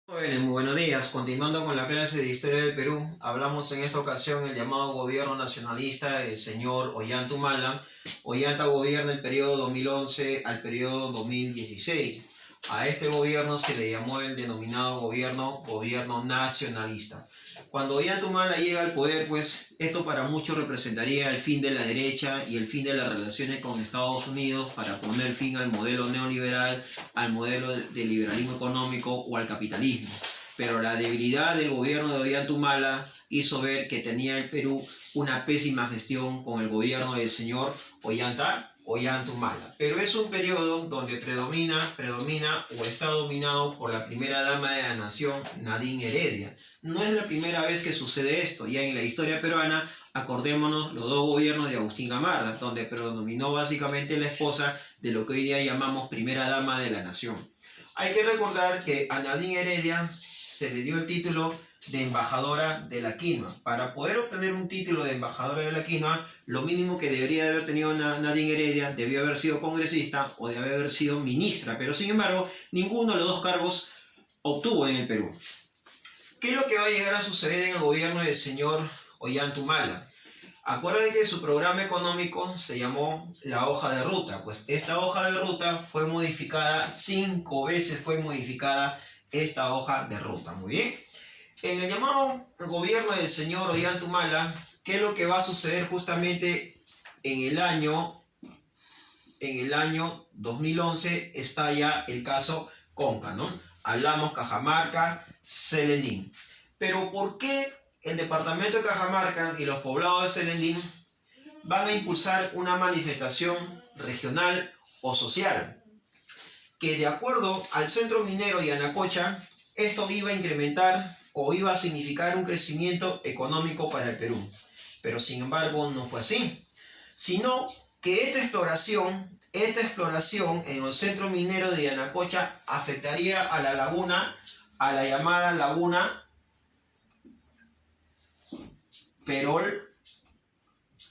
Muy buenos días. Continuando con la clase de Historia del Perú, hablamos en esta ocasión el llamado gobierno nacionalista del señor Ollanta Humala. Ollanta gobierna el periodo 2011 al periodo 2016. A este gobierno se le llamó el denominado gobierno nacionalista. Cuando Ollanta Humala llega al poder, pues esto para muchos representaría el fin de la derecha y el fin de las relaciones con Estados Unidos para poner fin al modelo neoliberal, al modelo de liberalismo económico o al capitalismo. Pero la debilidad del gobierno de Ollanta Humala hizo ver que tenía el Perú una pésima gestión con el gobierno del señor Ollanta Humala. Pero es un periodo donde predomina o está dominado por la primera dama de la nación, Nadine Heredia. No es la primera vez que sucede esto. Ya en la historia peruana, acordémonos los dos gobiernos de Agustín Gamarra, donde predominó básicamente la esposa de lo que hoy día llamamos primera dama de la nación. Hay que recordar que a Nadine Heredia se le dio el título de embajadora de la quinoa. Para poder obtener un título de embajadora de la quinoa, lo mínimo que debería de haber tenido Nadine Heredia debió haber sido congresista o de haber sido ministra, pero sin embargo, ninguno de los dos cargos obtuvo en el Perú. ¿Qué es lo que va a llegar a suceder en el gobierno del señor Ollanta Humala? Acuérdense que su programa económico se llamó la hoja de ruta. Pues esta hoja de ruta fue modificada, 5 veces fue modificada esta hoja de ruta. Muy bien. En el llamado gobierno del señor Ollanta Humala, ¿qué es lo que va a suceder justamente en el año 2011? Está ya el caso Conca, ¿no? Hablamos Cajamarca, Selendín. Pero ¿por qué el departamento de Cajamarca y los poblados de Selendín van a impulsar una manifestación regional o social? Que de acuerdo al centro minero Yanacocha, esto iba a incrementar o iba a significar un crecimiento económico para el Perú. Pero sin embargo no fue así, sino que esta exploración en el centro minero de Yanacocha afectaría a la laguna, a la llamada laguna Perol,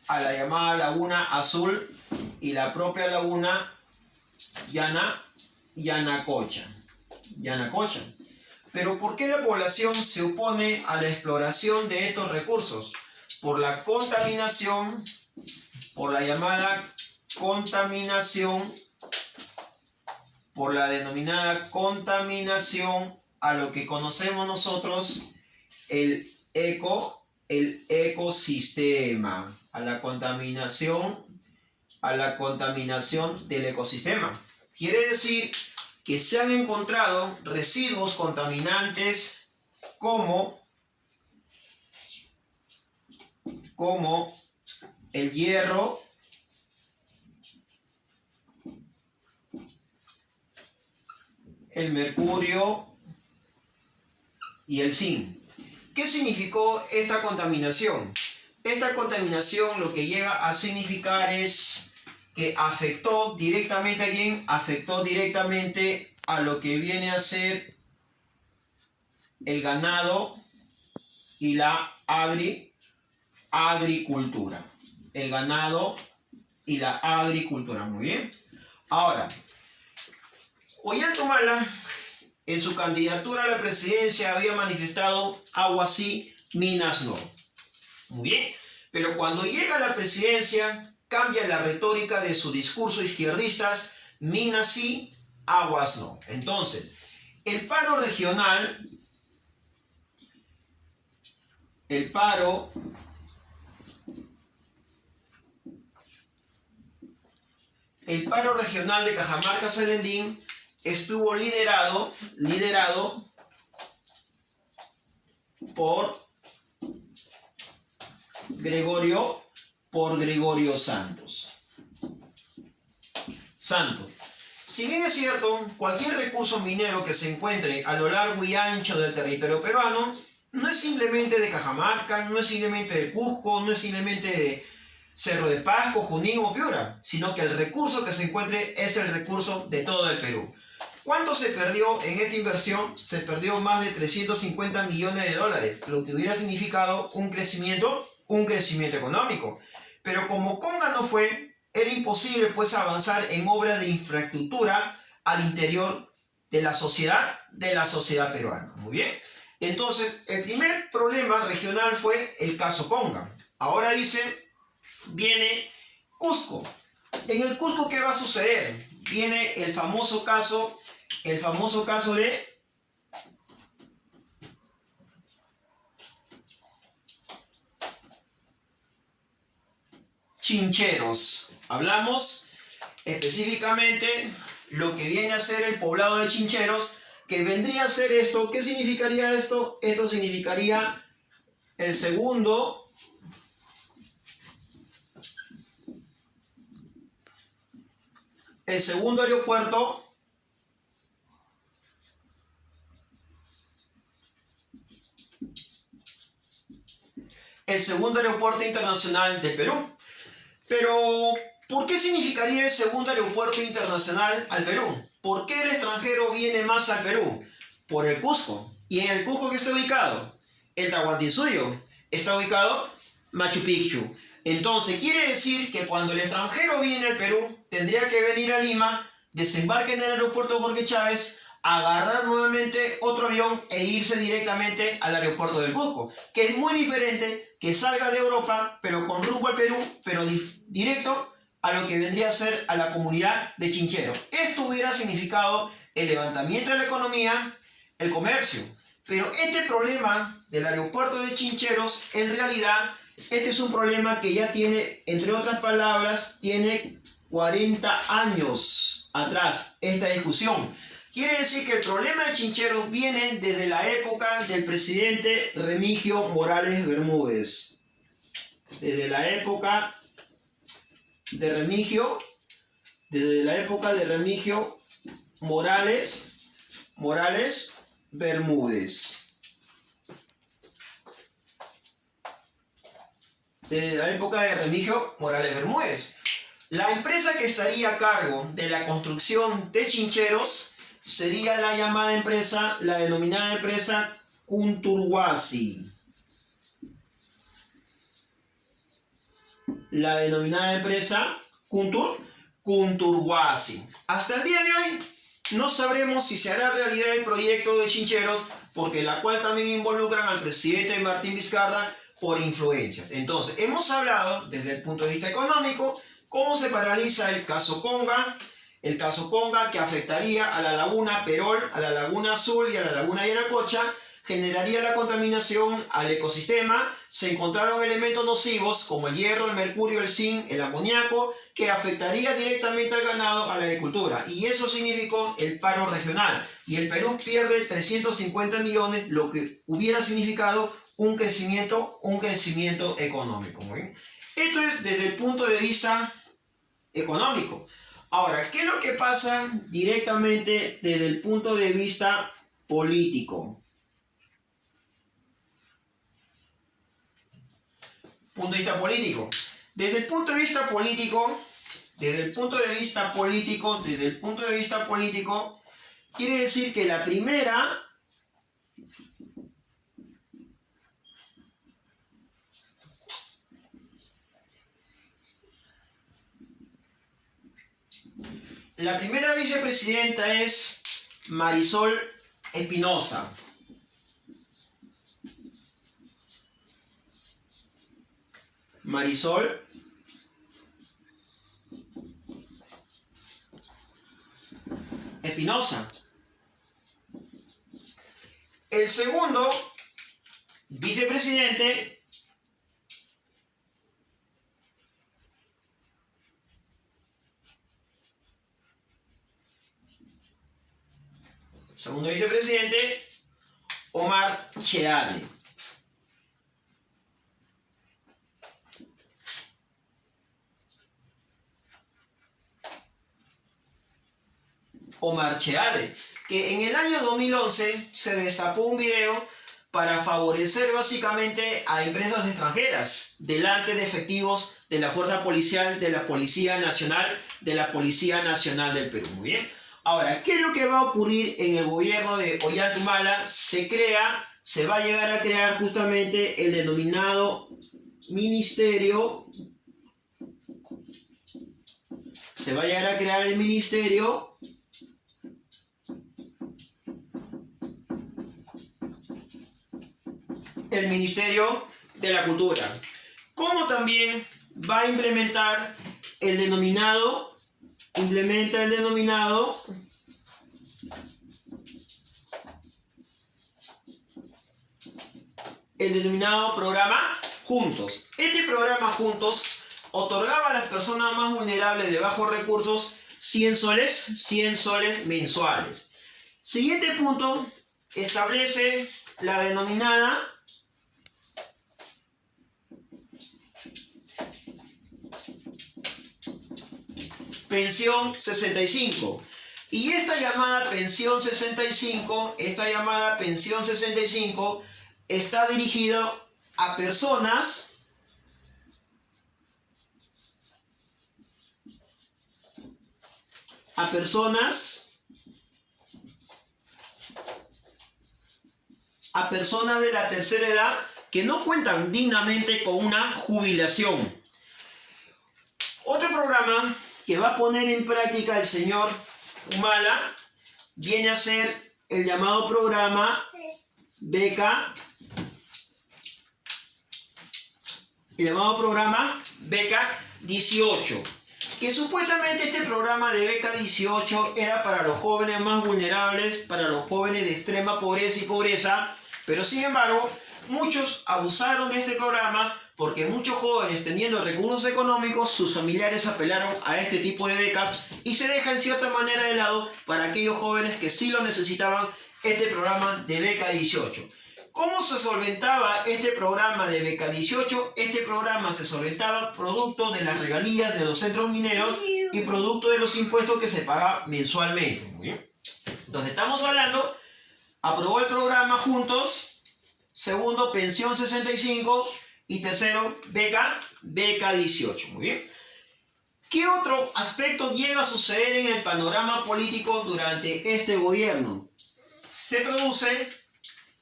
a la llamada laguna Azul y la propia laguna Yanacocha. Pero ¿por qué la población se opone a la exploración de estos recursos? Por la contaminación, por la llamada contaminación, por la denominada contaminación a lo que conocemos nosotros el ecosistema, a la contaminación del ecosistema. Quiere decir que se han encontrado residuos contaminantes como el hierro, el mercurio y el zinc. ¿Qué significó esta contaminación? Esta contaminación lo que llega a significar es que afectó directamente a quién, afectó directamente a lo que viene a ser el ganado y la agricultura. El ganado y la agricultura, muy bien. Ahora, Ollanta Humala en su candidatura a la presidencia había manifestado agua sí, minas no. Muy bien, pero cuando llega a la presidencia cambia la retórica de su discurso izquierdistas, minas sí, aguas no. Entonces, el paro regional, el paro regional de Cajamarca-Selendín estuvo liderado por Gregorio Santos. Si bien es cierto, cualquier recurso minero que se encuentre a lo largo y ancho del territorio peruano no es simplemente de Cajamarca, no es simplemente de Cusco, no es simplemente de Cerro de Pasco, Junín o Piura, sino que el recurso que se encuentre es el recurso de todo el Perú. ¿Cuánto se perdió en esta inversión? Se perdió más de 350 millones de dólares, lo que hubiera significado un crecimiento económico. Pero como Conga no fue, era imposible pues avanzar en obras de infraestructura al interior de la sociedad peruana. Muy bien. Entonces, el primer problema regional fue el caso Conga. Ahora dice, viene Cusco. En el Cusco, ¿qué va a suceder? Viene el famoso caso de Chincheros. Hablamos específicamente lo que viene a ser el poblado de Chincheros, que vendría a ser esto. ¿Qué significaría esto? Esto significaría el segundo aeropuerto internacional de Perú. Pero, ¿por qué significaría el segundo aeropuerto internacional al Perú? ¿Por qué el extranjero viene más al Perú? Por el Cusco. ¿Y en el Cusco qué está ubicado? El Tahuantinsuyo. Está ubicado Machu Picchu. Entonces, quiere decir que cuando el extranjero viene al Perú, tendría que venir a Lima, desembarque en el aeropuerto Jorge Chávez, agarrar nuevamente otro avión e irse directamente al aeropuerto del Cusco, que es muy diferente que salga de Europa, pero con rumbo al Perú, pero directo a lo que vendría a ser a la comunidad de Chinchero. Esto hubiera significado el levantamiento de la economía, el comercio. Pero este problema del aeropuerto de Chincheros, en realidad, este es un problema que ya tiene, entre otras palabras, tiene 40 años atrás esta discusión. Quiere decir que el problema de Chincheros viene desde la época del presidente Remigio Morales Bermúdez. Desde la época de Remigio Morales Bermúdez. Desde la época de Remigio Morales Bermúdez. La empresa que estaría a cargo de la construcción de Chincheros sería la llamada empresa, la denominada empresa Kunturhuasi. La denominada empresa Kunturhuasi. Hasta el día de hoy no sabremos si se hará realidad el proyecto de Chincheros, porque la cual también involucran al presidente Martín Vizcarra por influencias. Entonces, hemos hablado desde el punto de vista económico cómo se paraliza el caso Conga que afectaría a la laguna Perol, a la laguna Azul y a la laguna Yanacocha, generaría la contaminación al ecosistema. Se encontraron elementos nocivos como el hierro, el mercurio, el zinc, el amoníaco, que afectaría directamente al ganado, a la agricultura. Y eso significó el paro regional. Y el Perú pierde 350 millones, lo que hubiera significado un crecimiento económico. ¿Muy bien? Esto es desde el punto de vista económico. Ahora, ¿qué es lo que pasa directamente desde el punto de vista político? Punto de vista político. Desde el punto de vista político, quiere decir que la primera vicepresidenta es Marisol Espinosa. Marisol Espinosa. El segundo vicepresidente Omar Cheade. Que en el año 2011 se destapó un video para favorecer básicamente a empresas extranjeras delante de efectivos de la fuerza policial, de la Policía Nacional del Perú. Muy bien. Ahora, ¿qué es lo que va a ocurrir en el gobierno de Ollanta Humala? Se va a llegar a crear justamente el denominado ministerio. Se va a llegar a crear el Ministerio el Ministerio de la Cultura. Como también va a implementar el denominado programa Juntos. Este programa Juntos otorgaba a las personas más vulnerables de bajos recursos 100 soles mensuales. Siguiente punto, establece la denominada pensión 65. Y esta llamada pensión 65 está dirigida a personas de la tercera edad que no cuentan dignamente con una jubilación. Otro programa que va a poner en práctica el señor Humala viene a ser el llamado programa Beca 18, que supuestamente este programa de Beca 18 era para los jóvenes más vulnerables, para los jóvenes de extrema pobreza, pero sin embargo muchos abusaron de este programa porque muchos jóvenes teniendo recursos económicos, sus familiares apelaron a este tipo de becas y se deja en cierta manera de lado para aquellos jóvenes que sí lo necesitaban este programa de Beca 18. ¿Cómo se solventaba este programa de Beca 18? Este programa se solventaba producto de las regalías de los centros mineros y producto de los impuestos que se paga mensualmente. Muy bien. Entonces estamos hablando, aprobó el programa Juntos, segundo, pensión 65 y tercero, beca 18. Muy bien. ¿Qué otro aspecto llega a suceder en el panorama político durante este gobierno?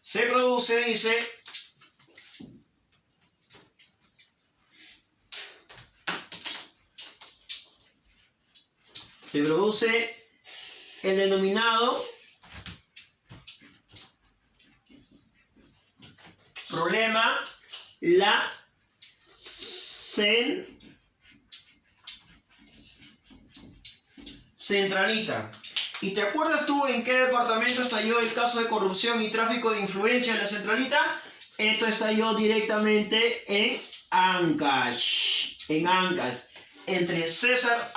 Se produce, dice, el denominado problema La Centralita. ¿Y te acuerdas tú en qué departamento estalló el caso de corrupción y tráfico de influencia en la Centralita? Esto estalló directamente en Ancash, entre César